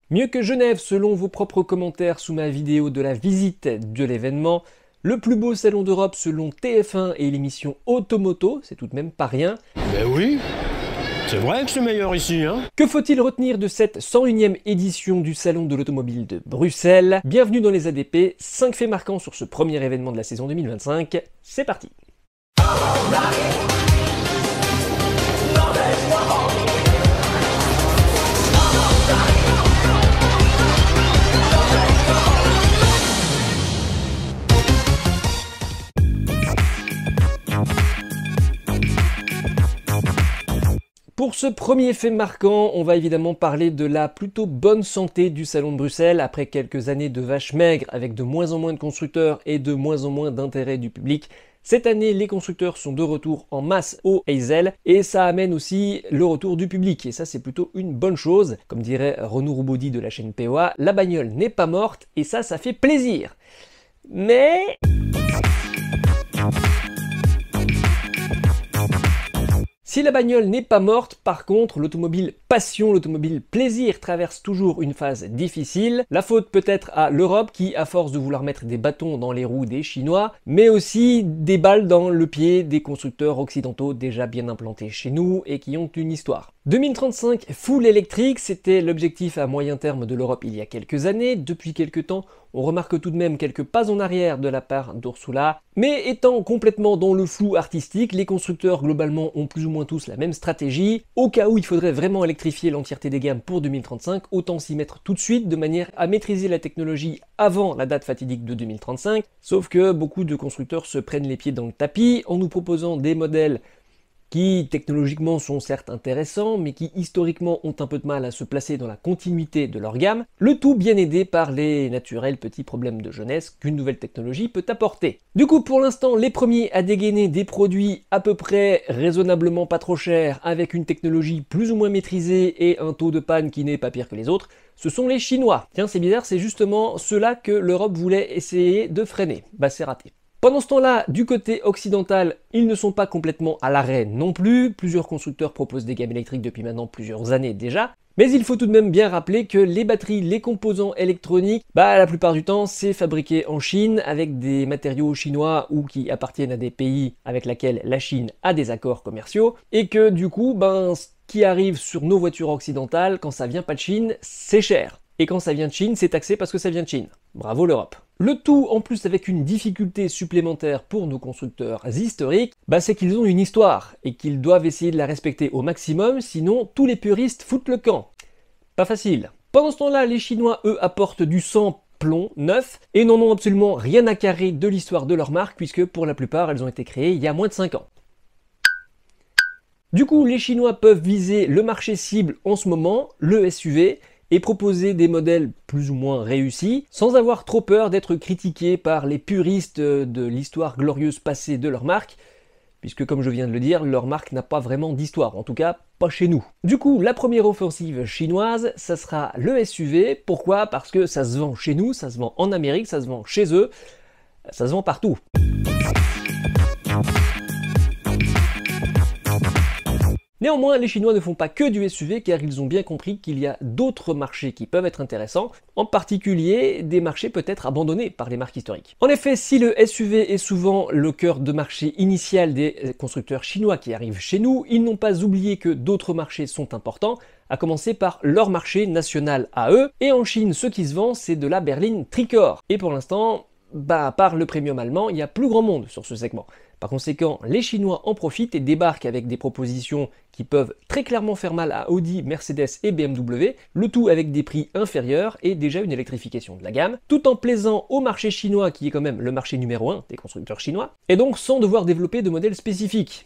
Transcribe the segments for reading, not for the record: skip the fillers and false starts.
Mieux que Genève selon vos propres commentaires sous ma vidéo de la visite de l'événement, le plus beau salon d'Europe selon TF1 et l'émission Automoto, c'est tout de même pas rien. Ben oui, c'est vrai que c'est meilleur ici, hein. Que faut-il retenir de cette 101e édition du Salon de l'Automobile de Bruxelles? Bienvenue dans les ADP, 5 faits marquants sur ce premier événement de la saison 2025, c'est parti. Pour ce premier fait marquant, on va évidemment parler de la plutôt bonne santé du Salon de Bruxelles après quelques années de vaches maigres avec de moins en moins de constructeurs et de moins en moins d'intérêt du public. Cette année, les constructeurs sont de retour en masse au Heysel et ça amène aussi le retour du public et ça c'est plutôt une bonne chose. Comme dirait Renaud Roubaudy de la chaîne POA, la bagnole n'est pas morte et ça fait plaisir. Mais... si la bagnole n'est pas morte, par contre, l'automobile passion, l'automobile plaisir traverse toujours une phase difficile. La faute peut-être à l'Europe qui, à force de vouloir mettre des bâtons dans les roues des Chinois, mais aussi des balles dans le pied des constructeurs occidentaux déjà bien implantés chez nous et qui ont une histoire. 2035 full électrique, c'était l'objectif à moyen terme de l'Europe il y a quelques années. Depuis quelques temps, on remarque tout de même quelques pas en arrière de la part d'Ursula. Mais étant complètement dans le flou artistique, les constructeurs globalement ont plus ou moins tous la même stratégie. Au cas où il faudrait vraiment électrifier l'entièreté des gammes pour 2035, autant s'y mettre tout de suite de manière à maîtriser la technologie avant la date fatidique de 2035. Sauf que beaucoup de constructeurs se prennent les pieds dans le tapis en nous proposant des modèles qui technologiquement sont certes intéressants, mais qui historiquement ont un peu de mal à se placer dans la continuité de leur gamme, le tout bien aidé par les naturels petits problèmes de jeunesse qu'une nouvelle technologie peut apporter. Du coup, pour l'instant, les premiers à dégainer des produits à peu près raisonnablement pas trop chers, avec une technologie plus ou moins maîtrisée et un taux de panne qui n'est pas pire que les autres, ce sont les Chinois. Tiens, c'est bizarre, c'est justement ceux-là que l'Europe voulait essayer de freiner. Bah c'est raté. Pendant ce temps-là, du côté occidental, ils ne sont pas complètement à l'arrêt non plus. Plusieurs constructeurs proposent des gammes électriques depuis maintenant plusieurs années déjà. Mais il faut tout de même bien rappeler que les batteries, les composants électroniques, la plupart du temps, c'est fabriqué en Chine avec des matériaux chinois ou qui appartiennent à des pays avec lesquels la Chine a des accords commerciaux. Et que du coup, ce qui arrive sur nos voitures occidentales, quand ça vient pas de Chine, c'est cher. Et quand ça vient de Chine, c'est taxé parce que ça vient de Chine. Bravo l'Europe. Le tout, en plus avec une difficulté supplémentaire pour nos constructeurs historiques, c'est qu'ils ont une histoire et qu'ils doivent essayer de la respecter au maximum, sinon tous les puristes foutent le camp. Pas facile. Pendant ce temps-là, les Chinois, eux, apportent du sang plomb neuf et n'en ont absolument rien à carrer de l'histoire de leur marque, puisque pour la plupart, elles ont été créées il y a moins de 5 ans. Du coup, les Chinois peuvent viser le marché cible en ce moment, le SUV, et proposer des modèles plus ou moins réussis, sans avoir trop peur d'être critiqués par les puristes de l'histoire glorieuse passée de leur marque, puisque comme je viens de le dire, leur marque n'a pas vraiment d'histoire, en tout cas pas chez nous. Du coup, la première offensive chinoise, ça sera le SUV. Pourquoi? Parce que ça se vend chez nous, ça se vend en Amérique, ça se vend chez eux, ça se vend partout. Néanmoins, les Chinois ne font pas que du SUV car ils ont bien compris qu'il y a d'autres marchés qui peuvent être intéressants, en particulier des marchés peut-être abandonnés par les marques historiques. En effet, si le SUV est souvent le cœur de marché initial des constructeurs chinois qui arrivent chez nous, ils n'ont pas oublié que d'autres marchés sont importants, à commencer par leur marché national à eux, et en Chine, ce qui se vend, c'est de la berline tricorps. Et pour l'instant, à part le premium allemand, il n'y a plus grand monde sur ce segment. Par conséquent, les Chinois en profitent et débarquent avec des propositions qui peuvent très clairement faire mal à Audi, Mercedes et BMW, le tout avec des prix inférieurs et déjà une électrification de la gamme, tout en plaisant au marché chinois qui est quand même le marché numéro 1 des constructeurs chinois, et donc sans devoir développer de modèles spécifiques.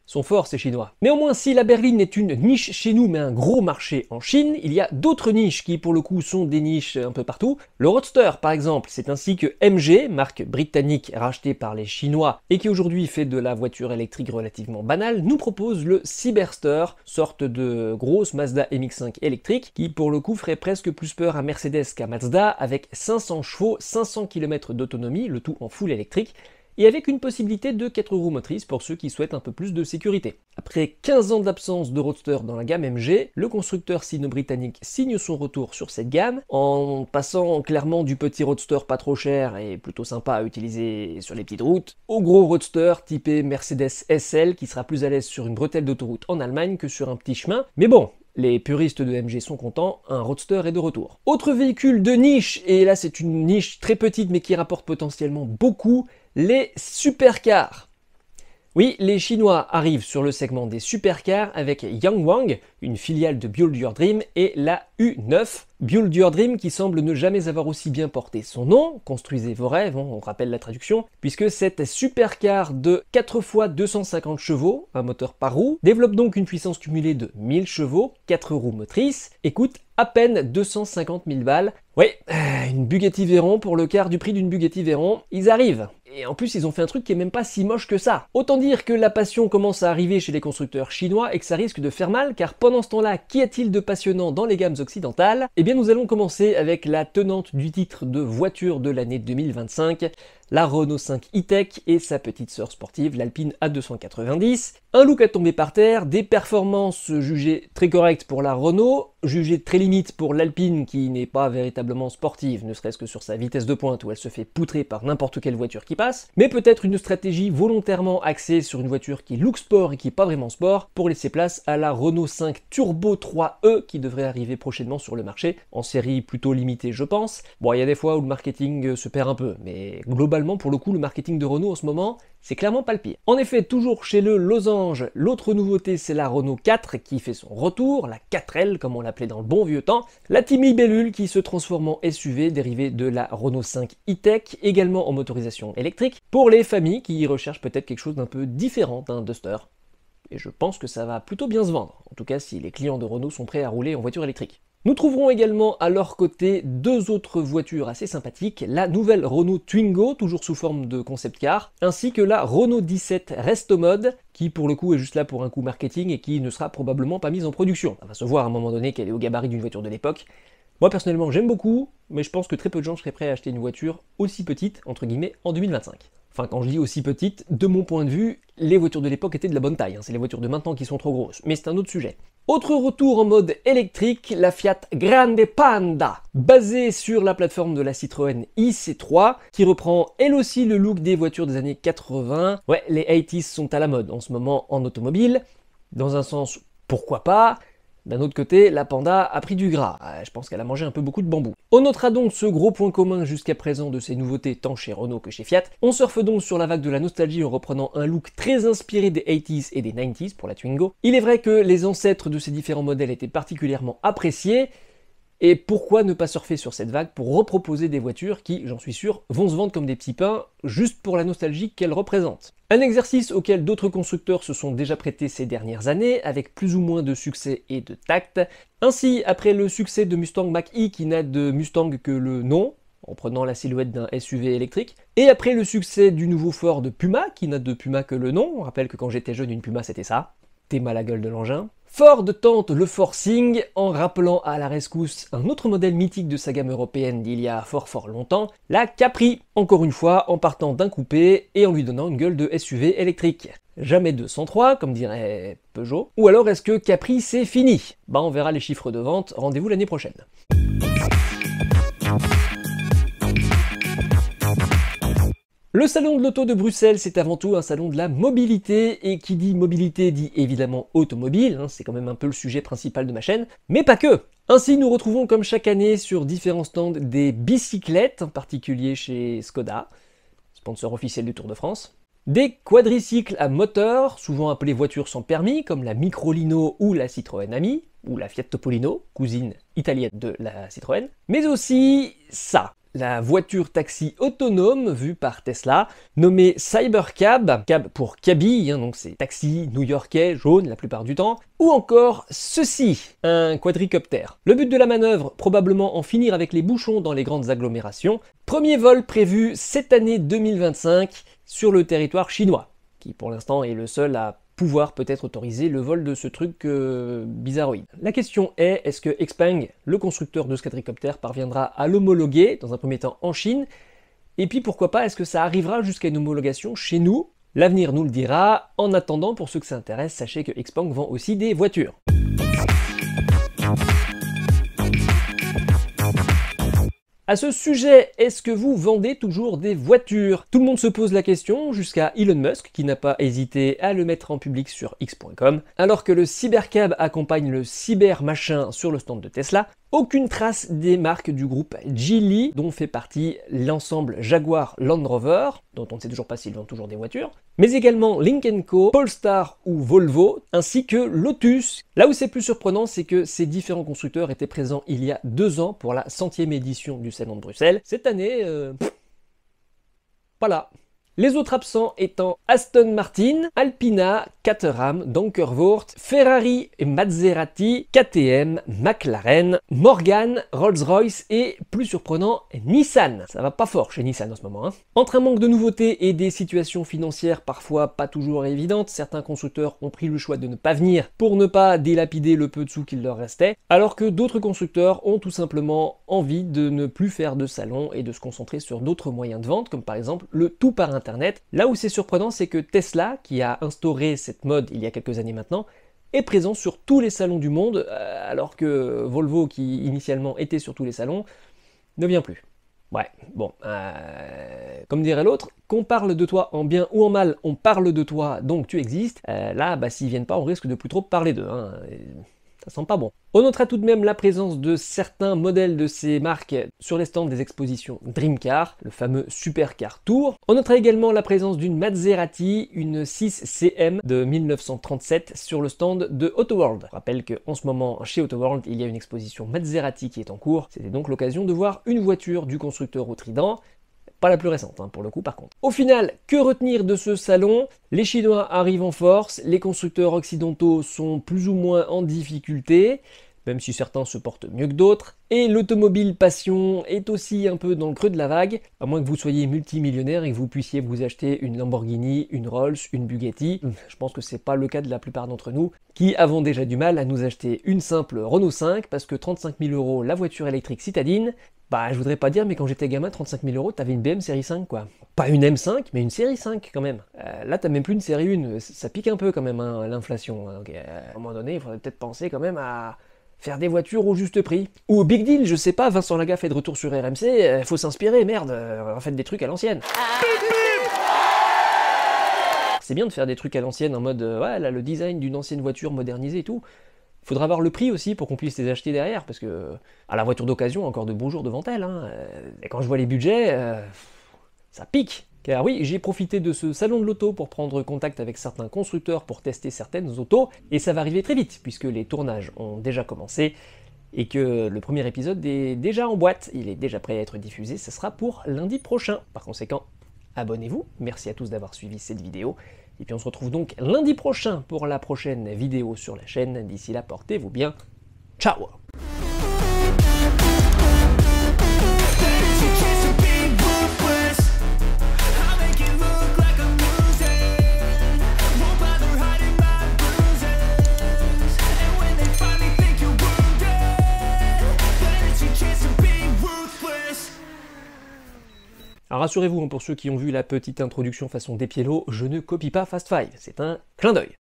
Sont forts ces Chinois. Néanmoins, si la berline est une niche chez nous mais un gros marché en Chine, il y a d'autres niches qui pour le coup sont des niches un peu partout. Le Roadster par exemple, c'est ainsi que MG, marque britannique rachetée par les Chinois et qui aujourd'hui fait de la voiture électrique relativement banale, nous propose le Cyberster, sorte de grosse Mazda MX-5 électrique qui pour le coup ferait presque plus peur à Mercedes qu'à Mazda avec 500 chevaux, 500 km d'autonomie, le tout en full électrique. et avec une possibilité de 4 roues motrices pour ceux qui souhaitent un peu plus de sécurité. Après 15 ans d'absence de roadster dans la gamme MG, le constructeur sino-britannique signe son retour sur cette gamme, en passant clairement du petit roadster pas trop cher et plutôt sympa à utiliser sur les petites routes, au gros roadster typé Mercedes SL qui sera plus à l'aise sur une bretelle d'autoroute en Allemagne que sur un petit chemin, mais bon, les puristes de MG sont contents, un roadster est de retour. Autre véhicule de niche, et là c'est une niche très petite mais qui rapporte potentiellement beaucoup, les supercars. Oui, les Chinois arrivent sur le segment des supercars avec Yangwang, une filiale de Build Your Dream, et la U9, Build Your Dream qui semble ne jamais avoir aussi bien porté son nom, construisez vos rêves, on rappelle la traduction, puisque cette supercar de 4 x 250 chevaux, un moteur par roue, développe donc une puissance cumulée de 1000 chevaux, 4 roues motrices, et coûte à peine 250 000 balles. Ouais, une Bugatti Veyron pour le quart du prix d'une Bugatti Veyron, ils arrivent. Et en plus, ils ont fait un truc qui est même pas si moche que ça. Autant dire que la passion commence à arriver chez les constructeurs chinois et que ça risque de faire mal, car pendant ce temps-là, qu'y a-t-il de passionnant dans les gammes occidentales? Eh bien, nous allons commencer avec la tenante du titre de voiture de l'année 2025, la Renault 5 E-Tech et sa petite sœur sportive, l'Alpine A290. Un look à tomber par terre, des performances jugées très correctes pour la Renault, jugées très limites pour l'Alpine qui n'est pas véritablement sportive, ne serait-ce que sur sa vitesse de pointe où elle se fait poutrer par n'importe quelle voiture qui passe, mais peut-être une stratégie volontairement axée sur une voiture qui look sport et qui n'est pas vraiment sport pour laisser place à la Renault 5 Turbo 3E qui devrait arriver prochainement sur le marché, en série plutôt limitée je pense. Bon, il y a des fois où le marketing se perd un peu, mais globalement pour le coup le marketing de Renault en ce moment, c'est clairement pas le pire. En effet, toujours chez le Losange, l'autre nouveauté c'est la Renault 4 qui fait son retour, la 4L comme on l'appelait dans le bon vieux temps, la timide bellule qui se transforme en SUV dérivée de la Renault 5 E-Tech, également en motorisation électrique, pour les familles qui recherchent peut-être quelque chose d'un peu différent d'un Duster. Et je pense que ça va plutôt bien se vendre, en tout cas si les clients de Renault sont prêts à rouler en voiture électrique. Nous trouverons également à leur côté deux autres voitures assez sympathiques, la nouvelle Renault Twingo, toujours sous forme de concept car, ainsi que la Renault 17 Resto Mode, qui pour le coup est juste là pour un coup marketing et qui ne sera probablement pas mise en production. Ça va se voir à un moment donné qu'elle est au gabarit d'une voiture de l'époque. Moi personnellement j'aime beaucoup, mais je pense que très peu de gens seraient prêts à acheter une voiture aussi petite, entre guillemets, en 2025. Enfin, quand je dis aussi petite, de mon point de vue, les voitures de l'époque étaient de la bonne taille, c'est les voitures de maintenant qui sont trop grosses, mais c'est un autre sujet. Autre retour en mode électrique, la Fiat Grande Panda, basée sur la plateforme de la Citroën IC3, qui reprend elle aussi le look des voitures des années 80. Ouais, les 80s sont à la mode en ce moment en automobile, dans un sens, pourquoi pas. D'un autre côté, la Panda a pris du gras, je pense qu'elle a mangé un peu beaucoup de bambou. On notera donc ce gros point commun jusqu'à présent de ces nouveautés tant chez Renault que chez Fiat. On surfe donc sur la vague de la nostalgie en reprenant un look très inspiré des 80s et des 90s pour la Twingo. Il est vrai que les ancêtres de ces différents modèles étaient particulièrement appréciés, et pourquoi ne pas surfer sur cette vague pour reproposer des voitures qui, j'en suis sûr, vont se vendre comme des petits pains juste pour la nostalgie qu'elles représentent. Un exercice auquel d'autres constructeurs se sont déjà prêtés ces dernières années, avec plus ou moins de succès et de tact. Ainsi, après le succès de Mustang Mach-E qui n'a de Mustang que le nom, en prenant la silhouette d'un SUV électrique, et après le succès du nouveau Ford Puma qui n'a de Puma que le nom, on rappelle que quand j'étais jeune une Puma c'était ça, t'es mal à gueule de l'engin. Ford tente le forcing en rappelant à la rescousse un autre modèle mythique de sa gamme européenne d'il y a fort longtemps, la Capri, encore une fois en partant d'un coupé et en lui donnant une gueule de SUV électrique. Jamais 203, comme dirait Peugeot. Ou alors est-ce que Capri c'est fini? Bah on verra les chiffres de vente, rendez-vous l'année prochaine. Le salon de l'auto de Bruxelles, c'est avant tout un salon de la mobilité, et qui dit mobilité dit évidemment automobile, c'est quand même un peu le sujet principal de ma chaîne, mais pas que. Ainsi, nous retrouvons comme chaque année sur différents stands des bicyclettes, en particulier chez Skoda, sponsor officiel du Tour de France, des quadricycles à moteur, souvent appelés voitures sans permis, comme la Microlino ou la Citroën Ami, ou la Fiat Topolino, cousine italienne de la Citroën, mais aussi ça. La voiture taxi autonome vue par Tesla, nommée Cybercab, cab pour cabille, donc c'est taxi new-yorkais, jaune la plupart du temps, ou encore ceci, un quadricoptère. Le but de la manœuvre, probablement en finir avec les bouchons dans les grandes agglomérations. Premier vol prévu cette année 2025 sur le territoire chinois, qui pour l'instant est le seul à pouvoir peut-être autoriser le vol de ce truc bizarroïde. La question est-ce que Xpeng, le constructeur de ce quadricoptère, parviendra à l'homologuer, dans un premier temps en Chine, Et puis pourquoi pas, est-ce que ça arrivera jusqu'à une homologation chez nous? L'avenir nous le dira. En attendant, pour ceux que ça intéresse, sachez que Xpeng vend aussi des voitures. À ce sujet, est-ce que vous vendez toujours des voitures? Tout le monde se pose la question, jusqu'à Elon Musk, qui n'a pas hésité à le mettre en public sur X.com. Alors que le Cybercab accompagne le Cybermachin sur le stand de Tesla, aucune trace des marques du groupe Geely, dont fait partie l'ensemble Jaguar Land Rover, dont on ne sait toujours pas s'ils vendent toujours des voitures, mais également Lynk & Co, Polestar ou Volvo, ainsi que Lotus. Là où c'est plus surprenant, c'est que ces différents constructeurs étaient présents il y a 2 ans pour la 100e édition du Salon de Bruxelles. Cette année, pas là. Les autres absents étant Aston Martin, Alpina, Caterham, Donkervoort, Ferrari et Maserati, KTM, McLaren, Morgan, Rolls-Royce et, plus surprenant, Nissan. Ça va pas fort chez Nissan en ce moment. Entre un manque de nouveautés et des situations financières parfois pas toujours évidentes, certains constructeurs ont pris le choix de ne pas venir pour ne pas dilapider le peu de sous qu'il leur restait, alors que d'autres constructeurs ont tout simplement envie de ne plus faire de salon et de se concentrer sur d'autres moyens de vente, comme par exemple le tout par Internet. Là où c'est surprenant, c'est que Tesla, qui a instauré cette mode il y a quelques années maintenant, est présent sur tous les salons du monde, alors que Volvo, qui initialement était sur tous les salons, ne vient plus. Ouais, bon, comme dirait l'autre, qu'on parle de toi en bien ou en mal, on parle de toi, donc tu existes. Là, s'ils viennent pas, on risque de plus trop parler d'eux. Ça sent pas bon. On notera tout de même la présence de certains modèles de ces marques sur les stands des expositions Dreamcar, le fameux Supercar Tour. On notera également la présence d'une Maserati, une 6CM de 1937 sur le stand de Autoworld. Je rappelle qu'en ce moment, chez Autoworld, il y a une exposition Maserati qui est en cours. C'était donc l'occasion de voir une voiture du constructeur au Trident. Pas la plus récente, pour le coup, par contre. Au final, que retenir de ce salon? Les Chinois arrivent en force, les constructeurs occidentaux sont plus ou moins en difficulté, même si certains se portent mieux que d'autres, et l'automobile passion est aussi un peu dans le creux de la vague, à moins que vous soyez multimillionnaire et que vous puissiez vous acheter une Lamborghini, une Rolls, une Bugatti. Je pense que c'est pas le cas de la plupart d'entre nous, qui avons déjà du mal à nous acheter une simple Renault 5, parce que 35 000 € la voiture électrique citadine, je voudrais pas dire, mais quand j'étais gamin, 35 000 €, t'avais une BM série 5, quoi. Pas une M5, mais une série 5, quand même. Là, t'as même plus une série 1, ça pique un peu, quand même, l'inflation. Donc, à un moment donné, il faudrait peut-être penser, quand même, à faire des voitures au juste prix. Ou au big deal, je sais pas, Vincent Lagaffe est de retour sur RMC, faut s'inspirer, merde, faites des trucs à l'ancienne. C'est bien de faire des trucs à l'ancienne, en mode, ouais, là, le design d'une ancienne voiture modernisée et tout. Il faudra avoir le prix aussi pour qu'on puisse les acheter derrière, parce que la voiture d'occasion a encore de beaux jours devant elle. Et quand je vois les budgets, ça pique. Car oui, j'ai profité de ce salon de l'auto pour prendre contact avec certains constructeurs pour tester certaines autos, et ça va arriver très vite, puisque les tournages ont déjà commencé, et que le premier épisode est déjà en boîte, il est déjà prêt à être diffusé, ce sera pour lundi prochain. Par conséquent, abonnez-vous, merci à tous d'avoir suivi cette vidéo, et puis on se retrouve donc lundi prochain pour la prochaine vidéo sur la chaîne. D'ici là, portez-vous bien. Ciao! Alors rassurez-vous, pour ceux qui ont vu la petite introduction façon Despiello, je ne copie pas Fast Five, c'est un clin d'œil.